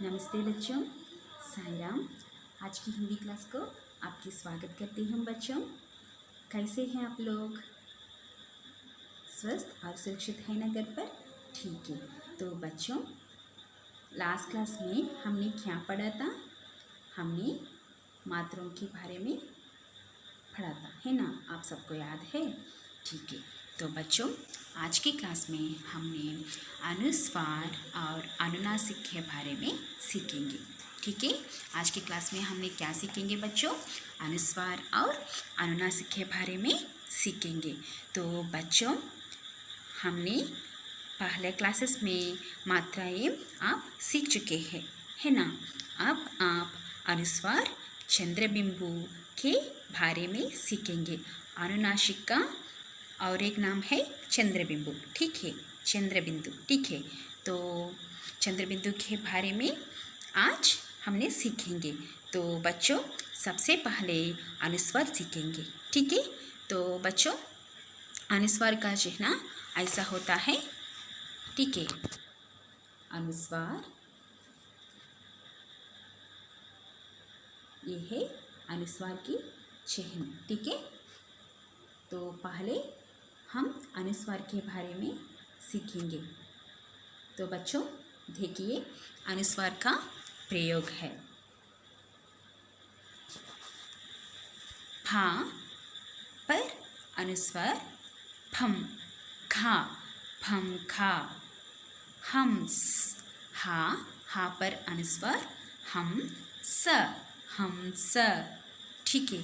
नमस्ते बच्चों, साई राम। आज की हिंदी क्लास को आपकी स्वागत करती हूँ बच्चों। कैसे हैं आप लोग? स्वस्थ और सुरक्षित है ना घर पर? ठीक है। तो बच्चों, लास्ट क्लास में हमने क्या पढ़ा था? हमने मात्राओं के बारे में पढ़ा था, है ना? आप सबको याद है? ठीक है। तो बच्चों, आज की क्लास में हमने अनुस्वार और अनुनासिक के बारे में सीखेंगे। ठीक है। आज की क्लास में हमने क्या सीखेंगे बच्चों? अनुस्वार और अनुनासिक के बारे में सीखेंगे। तो बच्चों, हमने पहले क्लासेस में मात्राएं आप सीख चुके हैं, है ना? अब आप अनुस्वार चंद्रबिंदु के बारे में सीखेंगे। अनुनासिक का और एक नाम है चंद्रबिंदु, ठीक है? चंद्रबिंदु, ठीक है। तो चंद्रबिंदु के बारे में आज हमने सीखेंगे। तो बच्चों, सबसे पहले अनुस्वार सीखेंगे, ठीक है? तो बच्चों, अनुस्वार का चिन्ह ऐसा होता है, ठीक है? अनुस्वार, ये है अनुस्वार की चिन्ह, ठीक है? तो पहले हम अनुस्वार के बारे में सीखेंगे। तो बच्चों देखिए, अनुस्वार का प्रयोग है। फा पर अनुस्वार फम खा, फम खा। हम्स, हा पर अनुस्वार हम स, हम स, ठीक है?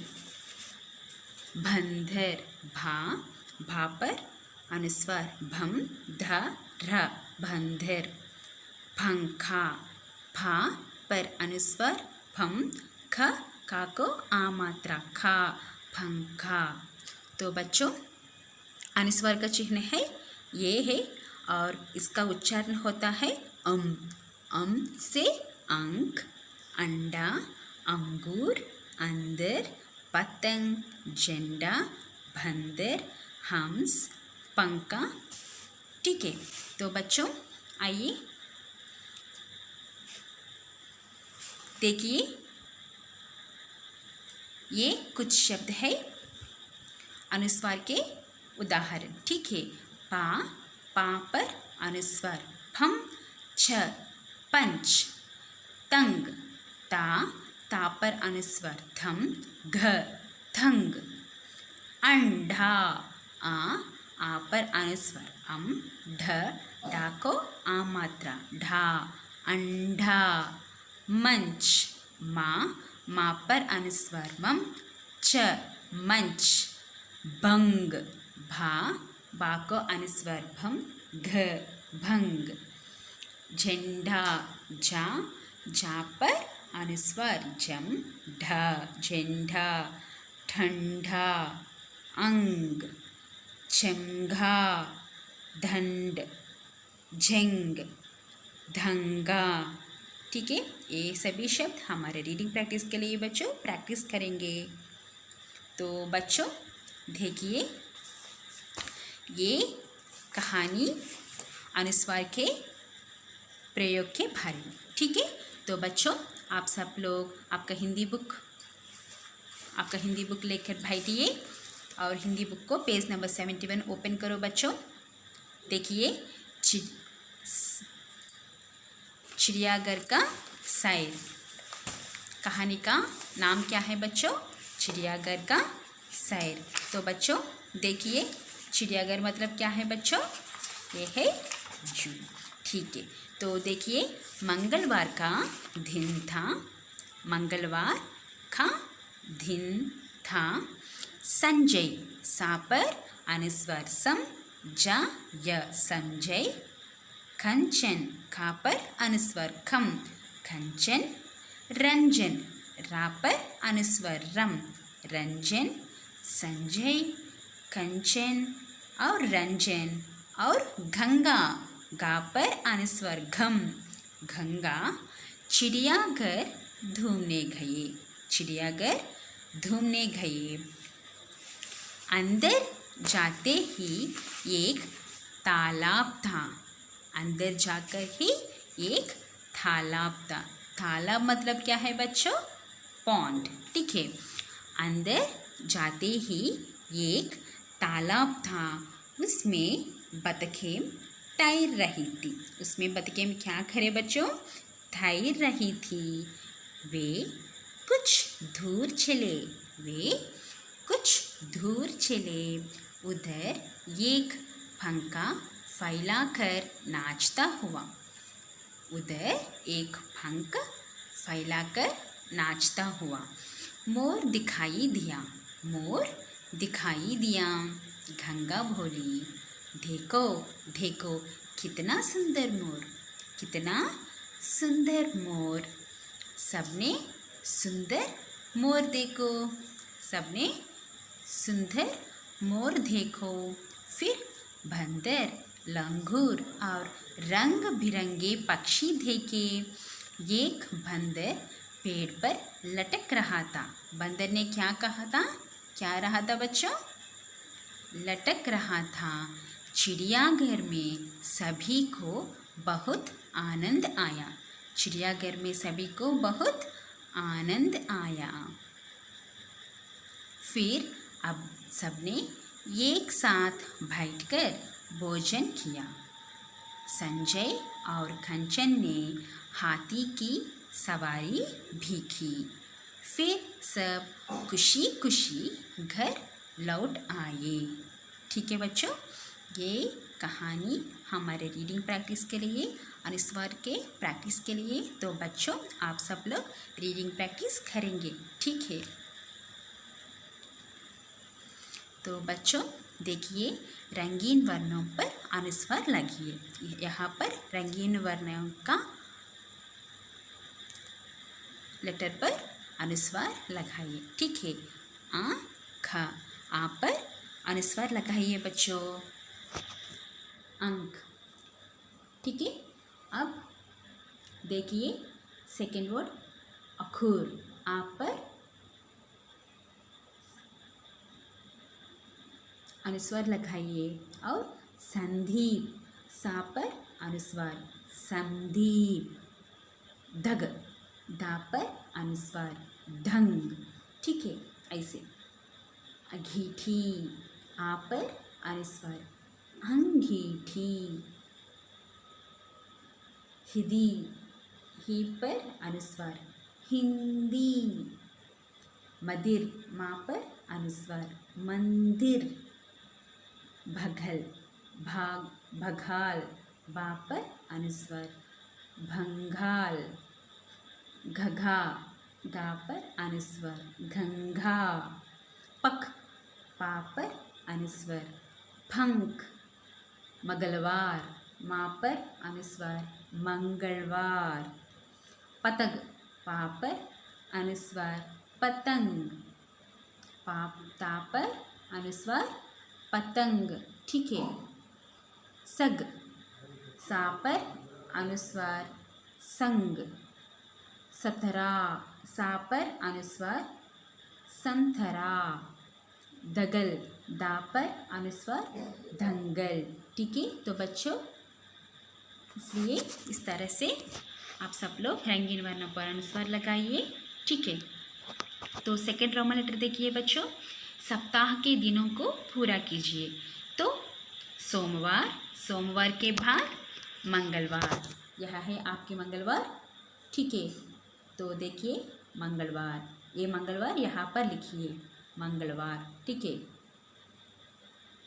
बंदर, भा पर अनुस्वार भम ध र, बंदर। पंखा, भा पर अनुस्वार भम ख, का को आ मात्रा खा, पंखा। तो बच्चों, अनुस्वार का चिन्ह है, ये है, और इसका उच्चारण होता है अम से अंक, अंडा, अंगूर, अंदर, पतंग, झंडा, बंदर, हंस, पंखा, ठीक है? तो बच्चों आइए देखिए, ये कुछ शब्द है अनुस्वार के उदाहरण, ठीक है? पा पर अनुस्वार फम छ, पंच। तंग, ता पर अनुस्वार थम घ, थंग। अंडा, आ पर अनुस्वार अम ढ, ढा को आ मात्रा ढा, अंडा। मंच, मा पर अनुस्वार मम च, मंच। भंग, बा को अनुस्वार भम घ, भंग। झंडा, जा पर अनुस्वार जम ढ, झंडा। ठंडा, अंग। चंगा, ढंड, झंग, धंगा, ठीक है? ये सभी शब्द हमारे रीडिंग प्रैक्टिस के लिए बच्चों प्रैक्टिस करेंगे। तो बच्चों देखिए, ये कहानी अनुस्वार के प्रयोग के बारे में, ठीक है? तो बच्चों, आप सब लोग आपका हिंदी बुक लेकर बैठिए और हिंदी बुक को पेज नंबर 71 ओपन करो बच्चों। देखिए, चिड़ियाघर का सैर। कहानी का नाम क्या है बच्चों? चिड़ियाघर का सैर। तो बच्चों देखिए, चिड़ियाघर मतलब क्या है बच्चों? ये है जू, ठीक है? तो देखिए, मंगलवार का दिन था, मंगलवार का दिन था। संजय, सा पर अनुस्वार सम, जा य, संजय। कंचन, खा पर अनुस्वार खम, कंचन। रंजन, रा पर अनुस्वार रम, रंजन। संजय, कंचन और रंजन। और गंगा, गा पर अनुस्वार घम, गंगा। चिड़ियाघर घूमने गए, चिड़ियाघर घूमने गए। अंदर जाते ही एक तालाब था, अंदर जाकर ही एक तालाब था। तालाब मतलब क्या है बच्चों? पॉन्ड। ठीक है। अंदर जाते ही एक तालाब था, उसमें बतखें तैर रही थी। उसमें बतखें क्या करे बच्चों? तैर रही थी। वे कुछ दूर चले। वे कुछ दूर चले। उधर एक पंखा फैलाकर नाचता हुआ। उधर एक पंख फैलाकर नाचता हुआ मोर दिखाई दिया। मोर दिखाई दिया। गंगा बोली, देखो देखो कितना सुंदर मोर, कितना सुंदर मोर। सबने सुंदर मोर देखो, सबने सुंदर मोर देखो। फिर बंदर, लंगूर और रंग बिरंगे पक्षी देखे। एक बंदर पेड़ पर लटक रहा था। बंदर ने क्या कहा था? क्या रहा था बच्चों? लटक रहा था। चिड़ियाघर में सभी को बहुत आनंद आया। चिड़ियाघर में सभी को बहुत आनंद आया। फिर अब सबने एक साथ बैठकर भोजन किया। संजय और कंचन ने हाथी की सवारी भी की। फिर सब खुशी खुशी घर लौट आए। ठीक है बच्चों, ये कहानी हमारे रीडिंग प्रैक्टिस के लिए और इस वर्ड के प्रैक्टिस के लिए। तो बच्चों आप सब लोग रीडिंग प्रैक्टिस करेंगे। ठीक है। तो बच्चों देखिए, रंगीन वर्णों पर अनुस्वार लगाइए। यहाँ पर रंगीन वर्णों का लेटर पर अनुस्वार लगाइए। ठीक है। आ ख आ पर अनुस्वार लगाइए बच्चों। अंक। ठीक है। अब देखिए सेकेंड वर्ड अखुर। आ पर अनुस्वार लगाइए। और संदीप, सा पर अनुस्वार संदीप। धग, धा पर अनुस्वार ढंग। ठीक है, ऐसे। अंगीठी, आ पर अनुस्वार अंगीठी। हिंदी, ही पर अनुस्वार हिंदी। मदिर, मा पर अनुस्वार मंदिर। भगल, भाग भगाल, बा पर अनुस्वार भंगाल। घघा, गा पर अनुस्वार घंघा। पख, पा पर अनुस्वार पंख। मंगलवार, मा पर अनुस्वार मंगलवार। पतंग, पा पर अनुस्वार पतंग। ता पर अनुस्वार पतंग। ठीक है। सग, सा पर अनुस्वार संग। सतरा, सा पर अनुस्वार संतरा। दगल, दा पर अनुस्वार दंगल। ठीक है। तो बच्चों इसलिए इस तरह से आप सब लोग रंगीन वर्णों पर अनुस्वार लगाइए। ठीक है। तो सेकेंड रोमन लेटर देखिए बच्चों। सप्ताह के दिनों को पूरा कीजिए। तो सोमवार, सोमवार के बाद मंगलवार। यह है आपके मंगलवार। ठीक है। तो देखिए मंगलवार, ये मंगलवार यहाँ पर लिखिए मंगलवार। ठीक है,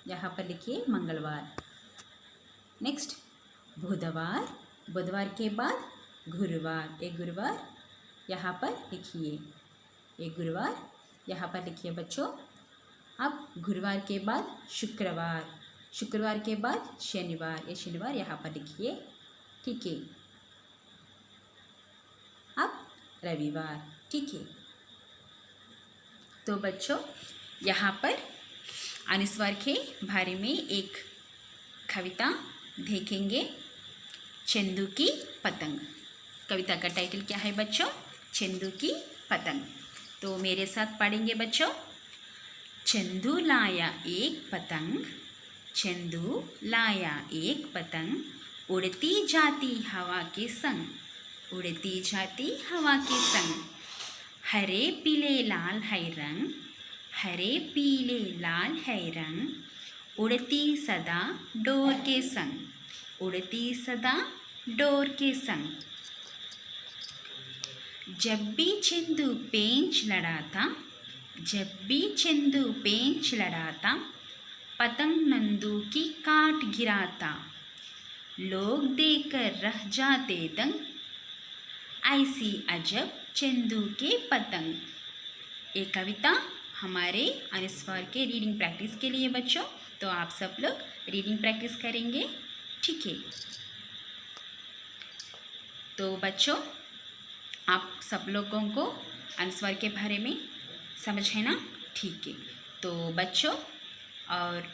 यहाँ पर लिखिए मंगलवार। नेक्स्ट बुधवार, बुधवार के बाद गुरुवार। एक गुरुवार यहाँ पर लिखिए, एक गुरुवार यहाँ पर लिखिए बच्चों। अब गुरुवार के बाद शुक्रवार, शुक्रवार के बाद शनिवार। ये शनिवार यहाँ पर लिखिए। ठीक है। अब रविवार। ठीक है। तो बच्चों यहाँ पर अनुस्वार के बारे में एक कविता देखेंगे। चंदू की पतंग। कविता का टाइटल क्या है बच्चों? चंदू की पतंग। तो मेरे साथ पढ़ेंगे बच्चों। चंदू लाया एक पतंग, चंदू लाया एक पतंग, उड़ती जाती हवा के संग, उड़ती जाती हवा के संग। हरे पीले लाल है रंग, हरे पीले लाल है रंग, उड़ती सदा डोर के संग, उड़ती सदा डोर के संग। जब भी चंदू पेंच लड़ाता, जब भी चंदू पेंच लड़ाता, पतंग नंदू की काट गिराता, लोग देखकर रह जाते दंग, ऐसी अजब चंदू के पतंग। ये कविता हमारे अनुस्वार के रीडिंग प्रैक्टिस के लिए बच्चों, तो आप सब लोग रीडिंग प्रैक्टिस करेंगे, ठीक है। तो बच्चों आप सब लोगों को अनुस्वार के बारे में समझ है ना, ठीक है। तो बच्चों और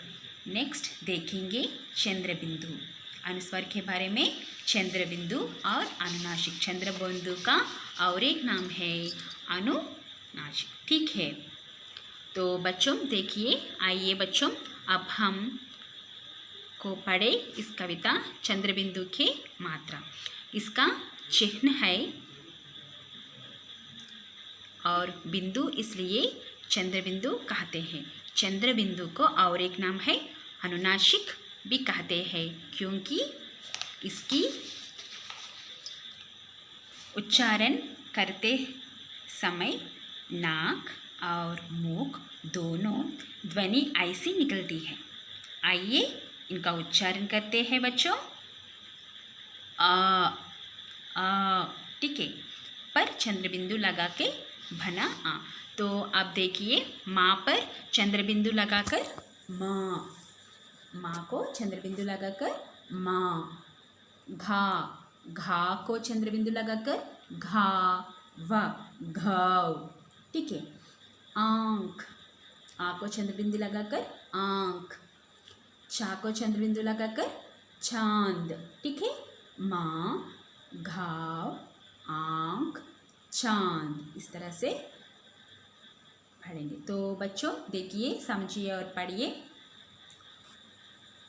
नेक्स्ट देखेंगे चंद्रबिंदु। अनुस्वार के बारे में चंद्रबिंदु और अनुनासिक। चंद्रबिंदु का और एक नाम है अनुनासिक, ठीक है। तो बच्चों देखिए, आइए बच्चों अब हम को पढ़े इस कविता चंद्रबिंदु के मात्रा। इसका चिन्ह है और बिंदु इसलिए चंद्रबिंदु कहते हैं। चंद्रबिंदु को और एक नाम है अनुनासिक भी कहते हैं, क्योंकि इसकी उच्चारण करते समय नाक और मुख दोनों ध्वनि ऐसी निकलती है। आइए इनका उच्चारण करते हैं बच्चों। आ, ठीक है, पर चंद्रबिंदु लगा के बना आ। तो आप देखिए, माँ पर चंद्रबिंदु लगाकर माँ, माँ को चंद्रबिंदु लगाकर माँ। घा, घा को चंद्रबिंदु लगाकर घा व घाव, ठीक है। आँख, आ को चंद्रबिंदु लगाकर आँख। चा को चंद्रबिंदु लगाकर चांद, ठीक है। माँ, घाव, आँख, चांद, इस तरह से पढ़ेंगे। तो बच्चों देखिए, समझिए और पढ़िए।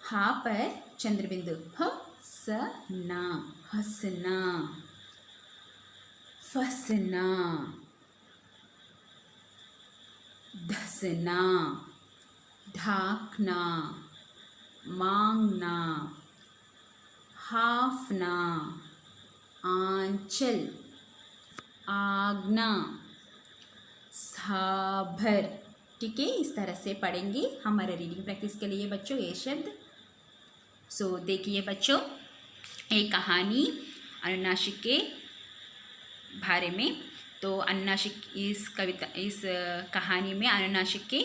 हा पर चंद्रबिंदु हसना, हंसना, फसना, धसना, ढाकना, मांगना, हाफना, आंचल, आगना, साभर, ठीक है। इस तरह से पढ़ेंगे हमारे रीडिंग प्रैक्टिस के लिए बच्चों ये शब्द। सो देखिए बच्चों, एक कहानी अनुनासिक के बारे में। तो अनुनासिक इस कविता, इस कहानी में अनुनासिक के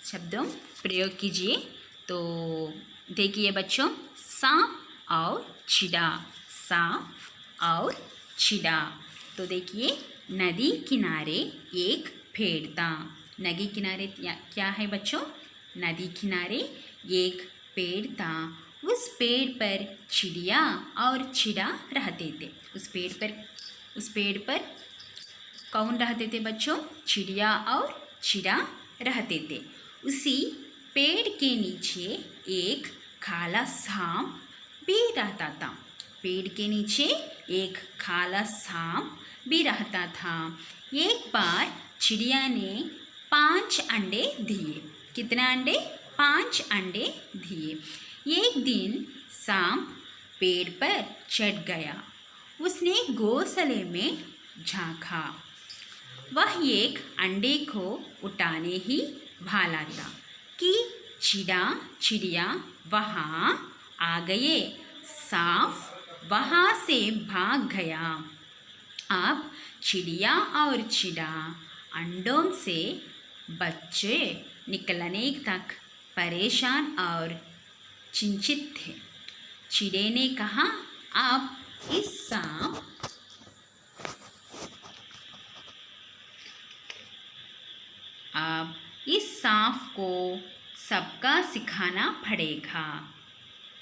शब्दों प्रयोग कीजिए। तो देखिए बच्चों, सांप और चिड़ा, सांप और चिड़ा। तो देखिए, नदी किनारे एक पेड़ था। नदी किनारे क्या है बच्चों? नदी किनारे एक पेड़ था। उस पेड़ पर चिड़िया और चिड़ा रहते थे। उस पेड़ पर कौन रहते थे बच्चों? चिड़िया और चिड़ा रहते थे। उसी पेड़ के नीचे एक काला सांप भी रहता था। पेड़ के नीचे एक काला सांप भी रहता था। एक बार चिड़िया ने 5 अंडे दिए। कितना अंडे? 5 अंडे दिए। एक दिन सांप पेड़ पर चढ़ गया। उसने घोंसले में झांका। वह एक अंडे को उठाने ही वाला था कि चिड़िया वहाँ आ गए। सांप वहाँ से भाग गया। अब चिड़िया और चिड़ा अंडों से बच्चे निकलने तक परेशान और चिंतित थे। चिड़े ने कहा, अब इस सांप को सबका सिखाना पड़ेगा।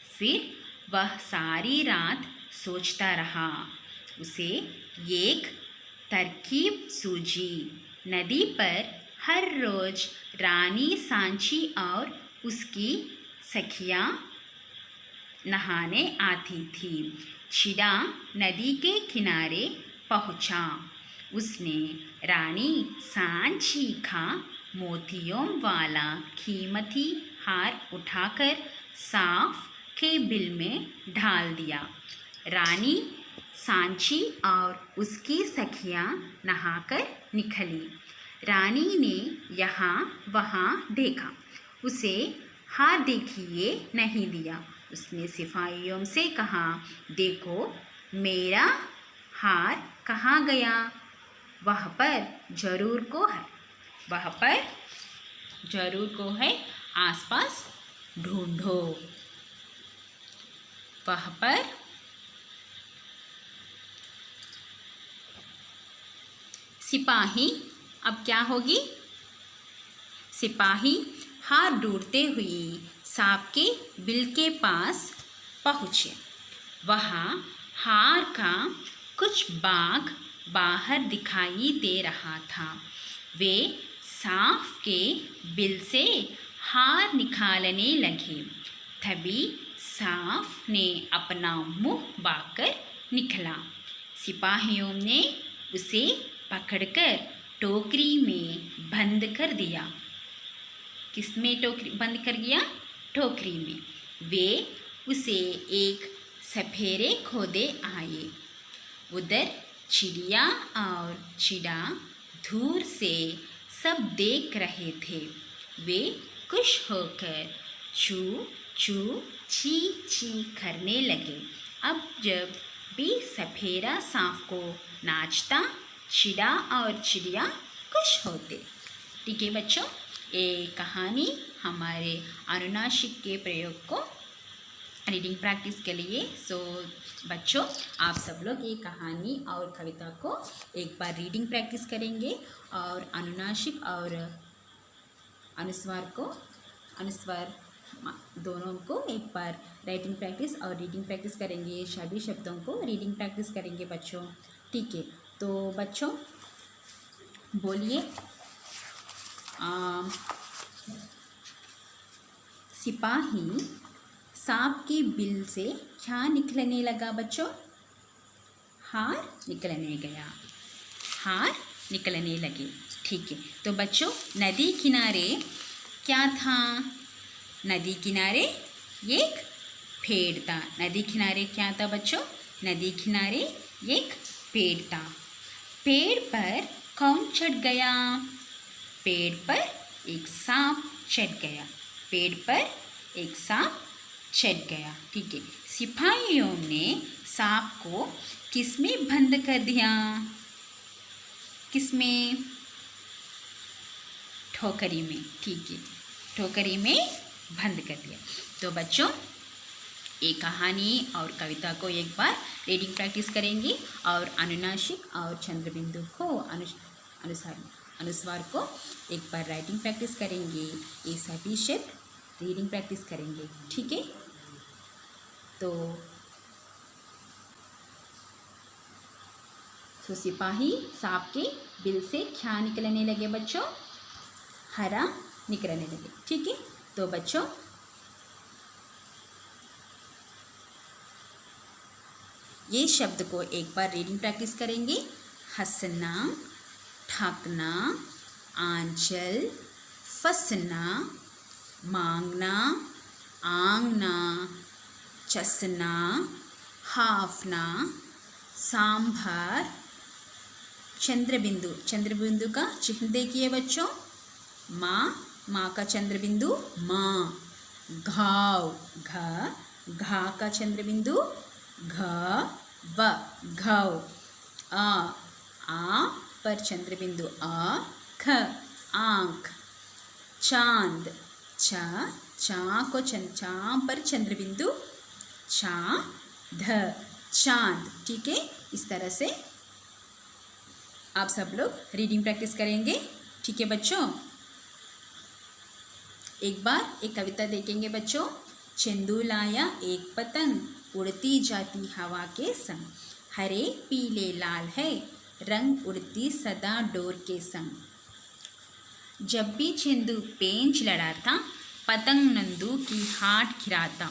फिर वह सारी रात सोचता रहा। उसे एक तरकीब सूझी। नदी पर हर रोज रानी सांची और उसकी सखियाँ नहाने आती थी। चिड़ा नदी के किनारे पहुँचा। उसने रानी सांची का मोतियों वाला कीमती हार उठाकर सांप के बिल में डाल दिया। रानी सांची और उसकी सखियाँ नहाकर निकली। रानी ने यहाँ वहाँ देखा, उसे हार देखिए नहीं दिया। उसने सिपाहियों से कहा, देखो मेरा हार कहाँ गया? वह पर जरूर को है, आसपास ढूंढो। वह पर सिपाही अब क्या होगी? सिपाही हार ढूंढते हुए सांप के बिल के पास पहुँचे। वहाँ हार का कुछ भाग बाहर दिखाई दे रहा था। वे सांप के बिल से हार निकालने लगे। तभी सांप ने अपना मुंह बांधकर निकला। सिपाहियों ने उसे पकड़कर टोकरी में बंद कर दिया। किसमें बंद कर दिया? टोकरी में। वे उसे एक सपेरे खोदे आए। उधर चिड़िया और चिड़ा दूर से सब देख रहे थे। वे खुश होकर चू चू ची ची करने लगे। अब जब भी सपेरा सांप को नाचता, चिड़ा और चिड़िया खुश होते। ठीक है बच्चों, ये कहानी हमारे अनुनासिक के प्रयोग को रीडिंग प्रैक्टिस के लिए। सो बच्चों, आप सब लोग ये कहानी और कविता को एक बार रीडिंग प्रैक्टिस करेंगे और अनुनासिक और अनुस्वार दोनों को एक बार राइटिंग प्रैक्टिस और रीडिंग प्रैक्टिस करेंगे। सभी शब्दों को रीडिंग प्रैक्टिस करेंगे बच्चों। ठीक है, तो बच्चों बोलिए, सिपाही सांप के बिल से क्या निकलने लगा बच्चों? हार निकलने गया। हार निकलने लगे। ठीक है, तो बच्चों नदी किनारे क्या था? नदी किनारे एक पेड़ था। नदी किनारे क्या था बच्चों? नदी किनारे एक पेड़ था। पेड़ पर कौन चढ़ गया? पेड़ पर एक सांप चढ़ गया। पेड़ पर एक सांप चढ़ गया। ठीक है, सिपाहियों ने सांप को किसमें बंद कर दिया? किसमें? ठोकरी में। ठीक है, ठोकरी में बंद कर दिया। तो बच्चों ये कहानी और कविता को एक बार रीडिंग प्रैक्टिस करेंगे और अनुनासिक और चंद्रबिंदु को अनुस्वार को एक बार राइटिंग प्रैक्टिस करेंगे। ये सभी शब्द रीडिंग प्रैक्टिस करेंगे। ठीक है, तो सिपाही सांप के बिल से क्या निकलने लगे बच्चों? हरा निकलने लगे। ठीक है, तो बच्चों ये शब्द को एक बार रीडिंग प्रैक्टिस करेंगे। हंसना, ठाकना, आंचल, फंसना, मांगना, आंगना, चसना, हाफना, सांभर, चंद्रबिंदु। चंद्रबिंदु का चिन्ह देखिए बच्चों। माँ का चंद्रबिंदु माँ। घाव, घा का चंद्रबिंदु घ, व, घव। आ पर चंद्रबिंदु आ, ख, आँख। चांद, चा पर चंद्रबिंदु चा, ध, चांद। ठीक है, इस तरह से आप सब लोग रीडिंग प्रैक्टिस करेंगे। ठीक है बच्चों, एक बार एक कविता देखेंगे बच्चों। चंदू लाया एक पतंग, उड़ती जाती हवा के संग। हरे पीले लाल है रंग, उड़ती सदा डोर के संग। जब भी चंदू पेंच लड़ाता, पतंग नंदू की हाथ खिराता।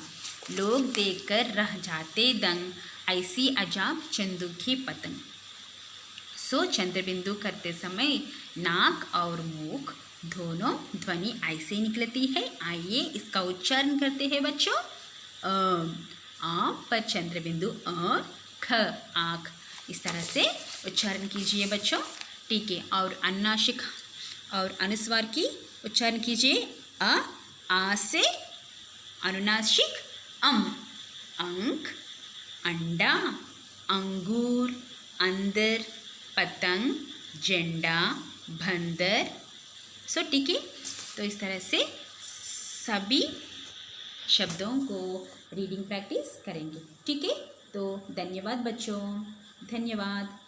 लोग देखकर रह जाते दंग, ऐसी अजाब चंदू की पतंग। सो चंद्रबिंदु करते समय नाक और मुख दोनों ध्वनि ऐसे निकलती है। आइए इसका उच्चारण करते हैं बच्चों। आ पर चंद्रबिंदु ख आँख, इस तरह से उच्चारण कीजिए बच्चों। ठीक है, और अनुनासिक और अनुस्वार की उच्चारण कीजिए। आ से अनुनासिक अंक, अंडा, अंगूर, अंदर, पतंग, झंडा, बंदर। सो ठीक है, तो इस तरह से सभी शब्दों को रीडिंग प्रैक्टिस करेंगे। ठीक है, तो धन्यवाद बच्चों, धन्यवाद।